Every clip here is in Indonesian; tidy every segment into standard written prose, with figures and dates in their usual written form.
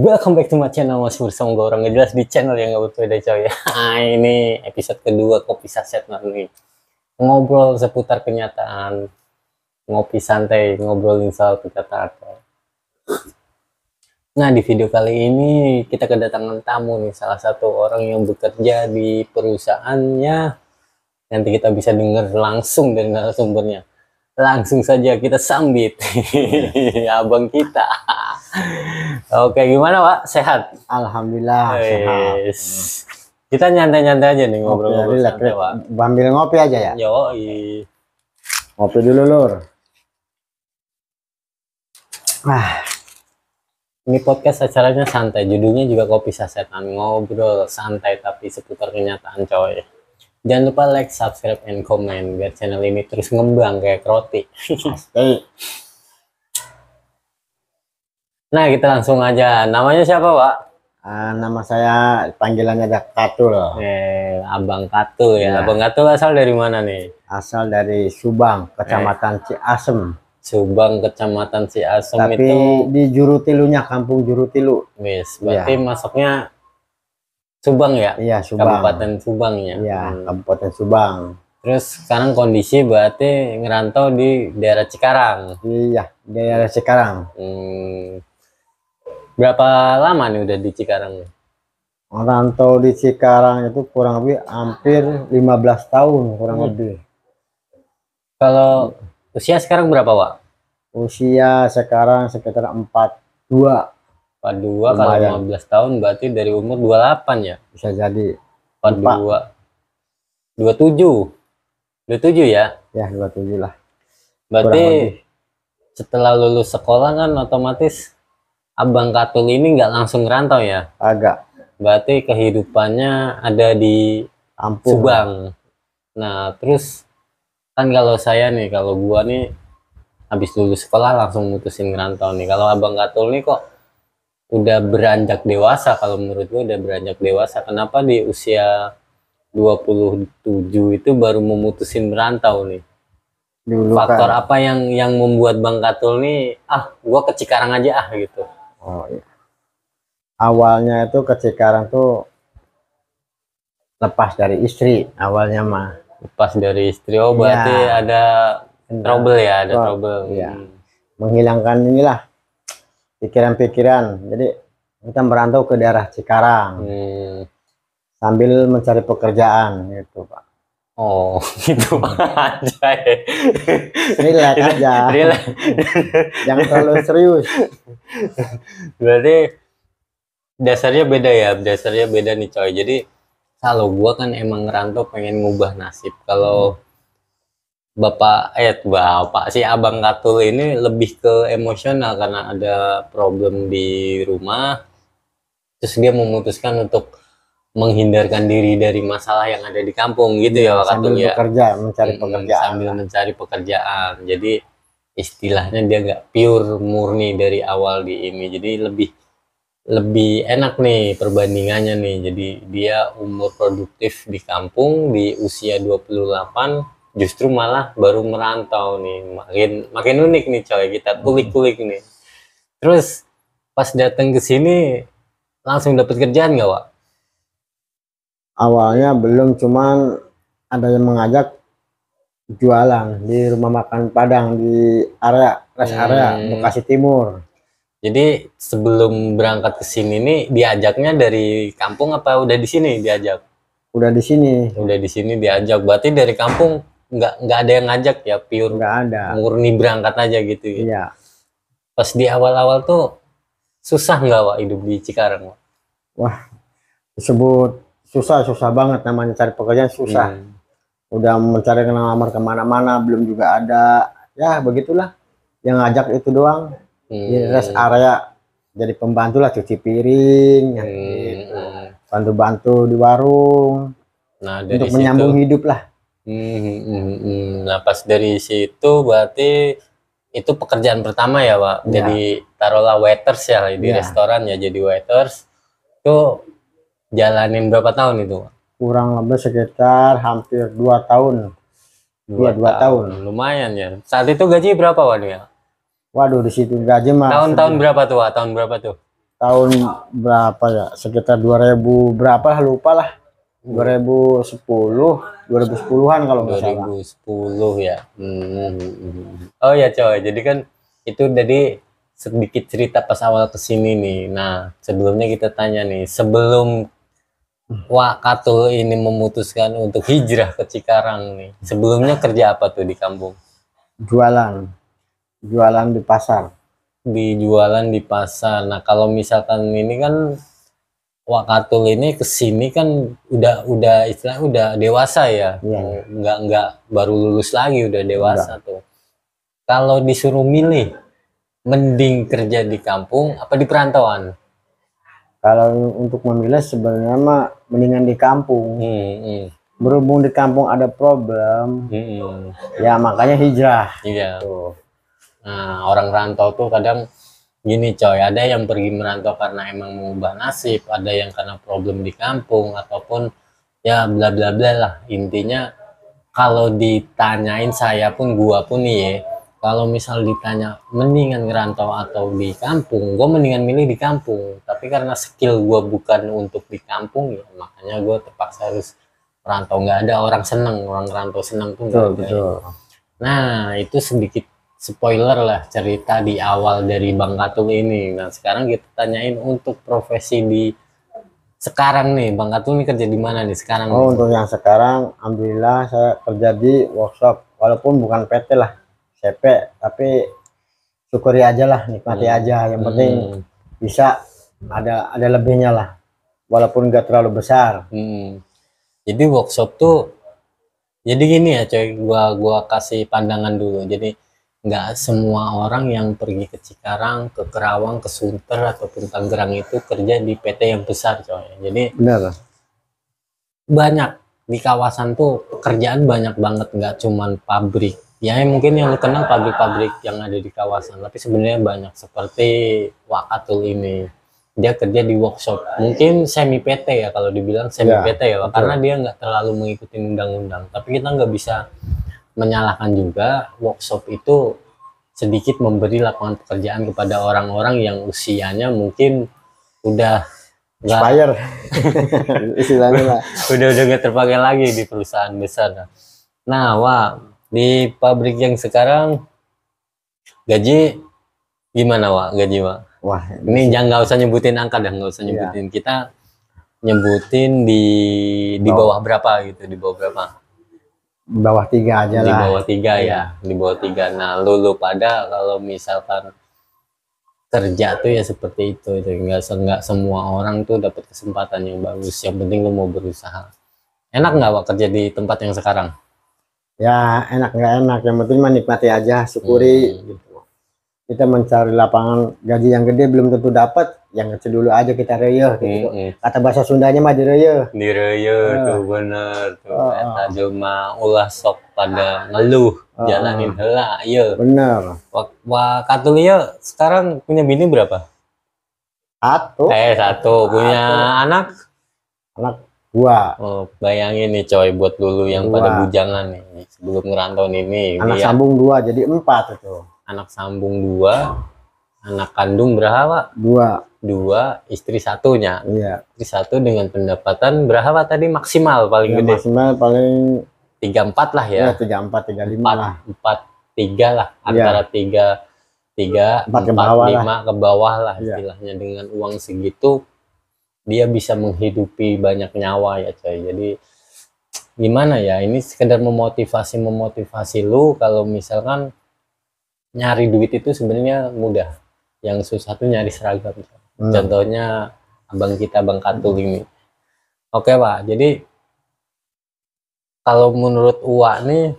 Welcome back to my channel, masih bersama gue orang ngejelas di channel yang gak berbeda coy. Ini episode kedua Kopi Saset nih. Ngobrol seputar kenyataan, ngopi santai, ngobrolin soal kenyataan. Nah, di video kali ini kita kedatangan tamu nih, salah satu orang yang bekerja di perusahaannya. Nanti kita bisa dengar langsung dari narasumbernya. Langsung saja kita sambit abang kita. Oke, gimana Pak? Sehat? Alhamdulillah sehat. Kita nyantai-nyantai aja nih ngobrol-ngobrol santai, Pak. Ambil ngopi aja ya? Yoi. Ngopi dulu, Lur. Ini podcast acaranya santai, judulnya juga Kopi Sasetan, ngobrol santai tapi seputar kenyataan coy. Jangan lupa like, subscribe, and comment biar channel ini terus ngembang kayak roti. Nah, kita langsung aja. Namanya siapa, Pak? Nama saya panggilannya Katul. Abang Katul ya. Abang Katul asal dari mana nih? Asal dari Subang, Kecamatan Ciasem. Subang, Kecamatan Ciasem. Tapi itu di Jurutilunya, Kampung Jurutilu. Berarti masuknya Subang ya? Iya, Subang. Kabupaten Subangnya. Iya, Kabupaten Subang. Terus sekarang kondisi berarti ngerantau di daerah Cikarang. Iya, daerah Cikarang. Berapa lama nih udah di Cikarang? Rantau di Cikarang itu kurang lebih hampir 15 tahun kurang lebih. Kalau usia sekarang berapa, Pak? Usia sekarang sekitar 42. 42 kalau 15 tahun berarti dari umur 28 ya? Bisa jadi. 42. 27. 27 ya? Ya, 27 lah. Berarti setelah lulus sekolah kan otomatis Abang Katul ini nggak langsung ngerantau ya? Agak. Berarti kehidupannya ada di Subang. Nah, terus kan kalau saya nih, kalau gua nih habis lulus sekolah langsung mutusin ngerantau nih. Kalau Abang Katul nih kok udah beranjak dewasa, kalau menurut gua udah beranjak dewasa. Kenapa di usia 27 itu baru memutusin merantau nih? Dulu faktor kan apa yang membuat Bang Katul nih, gua ke Cikarang aja gitu? Oh iya. Awalnya itu ke Cikarang tuh lepas dari istri awalnya mah. Lepas dari istri, oh berarti ya, ada trouble ya, ada trouble. Iya. Menghilangkan inilah pikiran-pikiran. Jadi kita merantau ke daerah Cikarang sambil mencari pekerjaan gitu, Pak. Oh, gitu aja. Relax aja. Jangan terlalu serius. Berarti dasarnya beda ya, dasarnya beda nih coy. Jadi kalau gua kan emang ngerantau pengen ngubah nasib. Kalau bapak si Abang Katul ini lebih ke emosional karena ada problem di rumah, terus dia memutuskan untuk menghindarkan diri dari masalah yang ada di kampung gitu ya Pak Katul ya. Mencari pekerjaan. Sambil mencari pekerjaan. Jadi istilahnya dia nggak pure murni dari awal di ini. Jadi lebih enak nih perbandingannya nih. Jadi dia umur produktif di kampung di usia 28 justru malah baru merantau nih. Makin unik nih coy, kita kulik-kulik nih. Terus pas datang ke sini langsung dapat kerjaan nggak, Pak? Awalnya belum, cuman ada yang mengajak jualan di rumah makan Padang di rest area Bekasi Timur. Jadi sebelum berangkat ke sini nih diajaknya dari kampung apa udah di sini diajak? Udah di sini. Udah di sini diajak. Berarti dari kampung nggak ada yang ngajak ya, pure nggak ada, murni berangkat aja gitu ya? Iya. Pas di awal-awal tuh susah nggak, Wak, hidup di Cikarang, Wak? Wah, disebut susah banget, namanya cari pekerjaan susah. Udah mencari ngelamar kemana-mana belum juga ada, ya begitulah. Yang ngajak itu doang di rest area, jadi pembantu lah, cuci piring, bantu-bantu di warung. Nah, untuk menyambung hidup lah. Nah, pas dari situ berarti itu pekerjaan pertama ya, Pak? Ya. Jadi taruhlah waiters ya di restoran ya, jadi waiters. Itu jalanin berapa tahun itu, Pak? Kurang lebih sekitar hampir 2 tahun. 2 tahun. Lumayan ya. Saat itu gaji berapa, Pak ya? Waduh, di situ gaji mah tahun berapa tuh, Pak? Tahun berapa tuh? tahun berapa ya, sekitar 2000 berapa lah, lupa lah, 2010 2010-an kalau nggak salah. 2010 ya. Oh ya coy, jadi kan itu dari sedikit cerita pas awal kesini nih. Nah sebelumnya kita tanya nih, sebelum Wak Katul ini memutuskan untuk hijrah ke Cikarang nih, sebelumnya kerja apa tuh di kampung? Jualan di pasar. Di jualan di pasar. Nah kalau misalkan ini kan Wak Katul ini kesini kan udah istilah udah dewasa ya, Iya. nggak baru lulus lagi, udah dewasa tuh. Kalau disuruh milih, mending kerja di kampung apa di perantauan? Kalau untuk memilih sebenarnya mah mendingan di kampung. Berhubung di kampung ada problem, ya makanya hijrah. Iya. Tuh. Nah orang rantau tuh kadang gini coy, ada yang pergi merantau karena emang mengubah nasib, ada yang karena problem di kampung, ataupun ya bla bla bla lah. Intinya kalau ditanyain saya pun, gua pun nih ya, kalau misal ditanya mendingan ngerantau atau di kampung, gua mendingan milih di kampung. Tapi karena skill gua bukan untuk di kampung ya, makanya gua terpaksa harus merantau. Nggak ada orang seneng, orang rantau seneng tuh nggak ada ya. Nah itu sedikit spoiler lah cerita di awal dari Bang Katul ini. Nah sekarang kita tanyain untuk profesi di sekarang nih, Bang Katul ini kerja di mana nih sekarang? Oh, untuk yang sekarang, alhamdulillah saya kerja di workshop, walaupun bukan PT lah, CP, tapi syukuri aja lah, nikmati aja. Yang penting bisa ada lebihnya lah, walaupun nggak terlalu besar. Jadi workshop tuh, jadi gini ya coy, gua kasih pandangan dulu. Jadi nggak semua orang yang pergi ke Cikarang, ke Kerawang, ke Sunter ataupun Tangerang itu kerja di PT yang besar coy. Jadi benar, banyak di kawasan tuh pekerjaan banyak banget, nggak cuman pabrik ya, mungkin yang lu kenal pabrik-pabrik yang ada di kawasan, tapi sebenarnya banyak seperti Wak Katul ini, dia kerja di workshop, mungkin semi PT ya, kalau dibilang semi PT ya, karena dia nggak terlalu mengikuti undang-undang. Tapi kita nggak bisa menyalahkan juga, workshop itu sedikit memberi lapangan pekerjaan kepada orang-orang yang usianya mungkin udah expired istilahnya lah. udah gak terpakai lagi di perusahaan besar. Nah Wak, di pabrik yang sekarang gaji gimana Wak, gaji Wak? Wah ini jangan, nggak usah nyebutin angka dah, nggak usah nyebutin, kita nyebutin di bawah berapa gitu, di bawah berapa? Di bawah 3 aja lah. Di bawah 3 ya, di bawah 3. Nah lu pada kalau misalkan kerja tuh ya seperti itu, nggak semua orang tuh dapat kesempatan yang bagus, yang penting lu mau berusaha. Enak nggak Wak kerja di tempat yang sekarang? Ya enak nggak enak, yang penting menikmati aja, syukuri gitu. Kita mencari lapangan gaji yang gede belum tentu dapat, yang kecil dulu aja kita reyeh gitu. Kata bahasa Sundanya mah direyeh. Direyeh tuh bener tuh. Eta jelema ulah sok pada ngeluh, jalanin heula ieu. Bener. Wak Katul ieu sekarang punya bini berapa? Satu. Punya anak? Anak 2. Oh, bayangin nih coy, buat dulu yang pada bujangan nih sebelum ngerantau ini. Anak sambung 2 jadi 4 itu. Anak sambung 2, anak kandung berapa? 2, istri satunya. Iya. Istri satu dengan pendapatan berapa tadi maksimal paling gede? Maksimal paling 34 lah ya. 34, 35 lah. 43 lah, antara 3, 4, 5 ke bawah lah istilahnya. Dengan uang segitu dia bisa menghidupi banyak nyawa ya coy. Jadi gimana ya, ini sekedar memotivasi lu kalau misalkan nyari duit itu sebenarnya mudah, yang susah tuh nyari seragam. Contohnya abang kita Bang Katul ini. Oke Pak, jadi kalau menurut Uwa nih,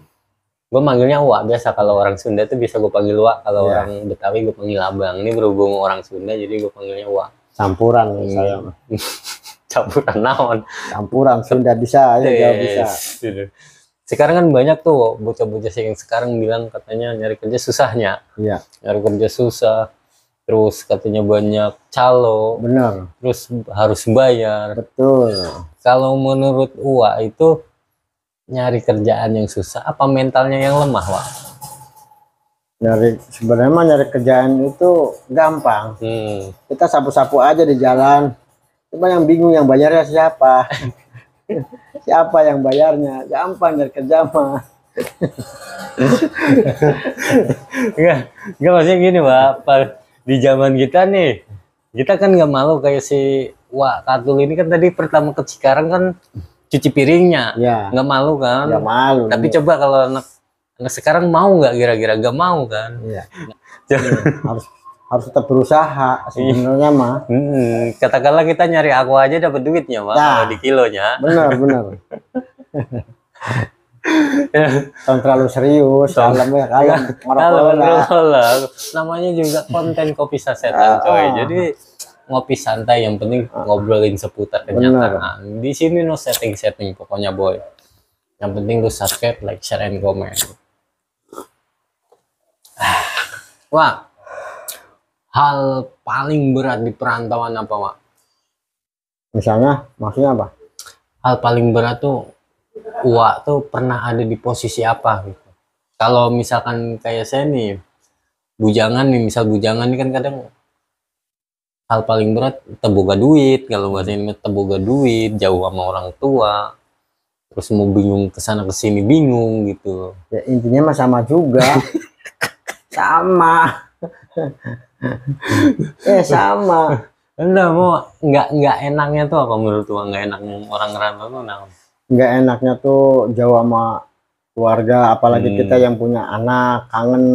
gue manggilnya Uwa biasa, kalau orang Sunda tuh bisa gue panggil Uwa, kalau orang Betawi gue panggil abang. Ini berhubung orang Sunda jadi gue panggilnya Uwa. Campuran saya. Campuran naon? Campuran Sunda bisa aja, Jawa bisa. Sekarang kan banyak tuh bocah-bocah yang sekarang bilang katanya nyari kerja susahnya. Iya. Nyari kerja susah. Terus katanya banyak calo. Benar. Terus harus bayar. Betul. Kalau menurut Uwa itu nyari kerjaan yang susah apa mentalnya yang lemah, Wak? Sebenarnya mah nyari kerjaan itu gampang. Kita sapu-sapu aja di jalan. Cuma yang bingung yang bayarnya siapa? Siapa yang bayarnya? Gampang nyari kerja mah. Enggak maksudnya gini Pak, di zaman kita nih, kita kan nggak malu kayak si Wak Katul ini kan tadi pertama ke Cikarang kan cuci piringnya, Ya, nggak malu kan? nggak malu. Tapi coba kalau anak sekarang mau nggak kira-kira nggak mau kan? Iya. Harus tetap berusaha sebenarnya mah. Katakanlah kita nyari aqua aja dapat duitnya Pak, kalau di kilonya. Benar. Jangan terlalu serius, kalem ya, kalem. Namanya juga konten kopi sasetan coy. Jadi ngopi santai, yang penting ngobrolin seputar kenyataan. Di sini no setting pokoknya boy. Yang penting lu subscribe, like, share, and comment. Wah, hal paling berat di perantauan apa Wak? Misalnya, maksudnya apa? Hal paling berat tuh Wak tuh pernah ada di posisi apa gitu. Kalau misalkan kayak saya nih, bujangan nih kan kadang hal paling berat teboga duit, kalau bahasa ini teboga duit, jauh sama orang tua, terus mau bingung kesana kesini bingung gitu. Ya intinya mah sama juga. Sama. Sama. Enggak mau nggak enaknya tuh apa menurut Wak? Nggak enaknya orang ngerantau tuh nah. Nggak enaknya tuh jauh sama keluarga, apalagi kita yang punya anak, kangen,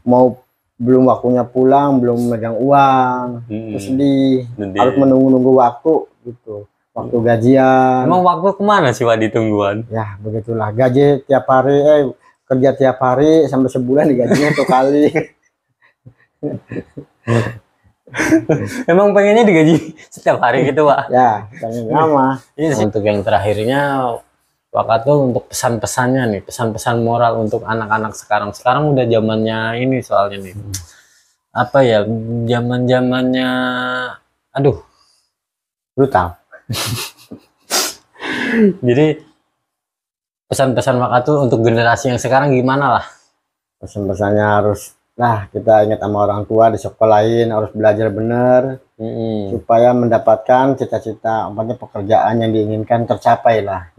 mau belum waktunya pulang, belum megang uang, terus harus menunggu waktu gitu, waktu gajian. Emang waktu kemana sih Pak ditungguan? Ya begitulah, gaji tiap hari, kerja tiap hari sampai sebulan digajinya tuh kali. Emang pengennya digaji setiap hari gitu Pak? Ya, pengen lama. Untuk yang terakhirnya Wak Katul untuk pesan-pesannya nih, pesan-pesan moral untuk anak-anak sekarang. Sekarang udah zamannya ini soalnya nih. Apa ya, zaman-zamannya aduh, brutal. Jadi pesan-pesan Wak Katul untuk generasi yang sekarang gimana lah? Pesan-pesannya harus kita ingat sama orang tua, di sekolahin harus belajar bener supaya mendapatkan cita-cita, umpamanya pekerjaan yang diinginkan tercapai lah.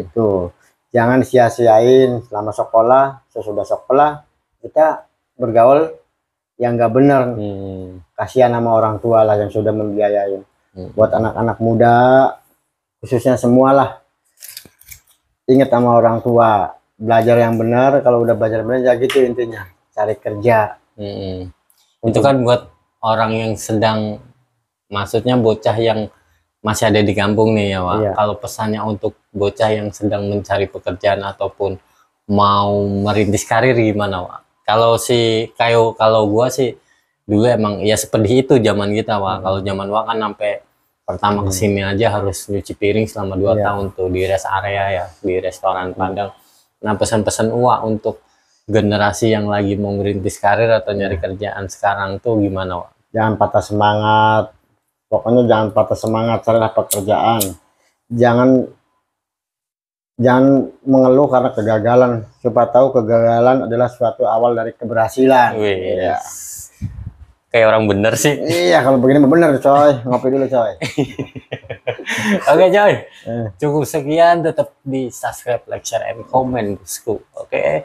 Itu jangan sia-siain selama sekolah, sesudah sekolah kita bergaul yang nggak bener. Kasihan sama orang tua lah yang sudah membiayain. Buat anak-anak muda khususnya semualah, ingat sama orang tua, belajar yang benar. Kalau udah belajar benar ya gitu intinya, cari kerja. Itu kan buat orang yang sedang, maksudnya bocah yang masih ada di kampung nih ya Wak. Iya. Kalau pesannya untuk bocah yang sedang mencari pekerjaan ataupun mau merintis karir gimana Wak? Kalau gua sih dulu emang ya seperti itu zaman kita Wak. Kalau zaman Wak kan sampai pertama kesini aja harus nyuci piring selama 2 tahun tuh di rest area ya, di restoran Padang. Nah pesan-pesan Wak untuk generasi yang lagi mau merintis karir atau nyari kerjaan sekarang tuh gimana Wak? Jangan patah semangat, pokoknya jangan patah semangat, carilah pekerjaan. Jangan mengeluh karena kegagalan, supaya tahu kegagalan adalah suatu awal dari keberhasilan. Ya. Kayak orang bener sih. Iya, kalau begini bener coy. Ngopi dulu coy. Oke coy, cukup sekian, tetap di subscribe, like, share, and comment bosku. Oke.